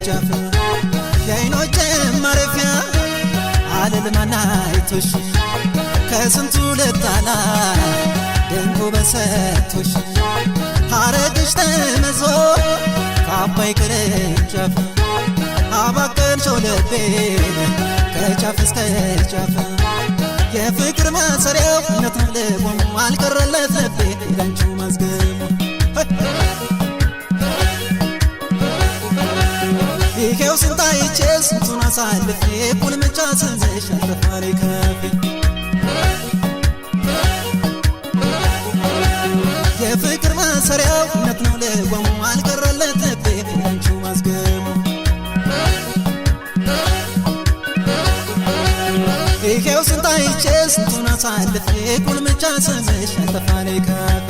ጃፍ የአይኖቼ ማረፊያ አልልማናይቶሽ ከስንቱ ልጣላ ደንጎ በሰቶሽ ሐረግሽ ተመዞ ከአባይ ቅርንጫፍ አባቀልሽው ልቤን ከጫፍ እስከ ጫፍ የፍቅር ማሰሪያው እውነት ነው ልቦም አልቀረለት ልቤ ላንቺው ማዝገሙ ይሄው ስንታይቼ ስንቱን አሳልፌ ቁልምጫ ስንዝሽ አልጠፋሪ ከፌ የፍቅር ማሰሪያው እውነት ነው ልቦም አልቀረለት ልቤ ላንቺው ማዝገሙ ይሄው ስንታይቼ ስንቱን አሳልፌ ቁልምጫ ስንዝሽ አልጠፋሪ ከፌ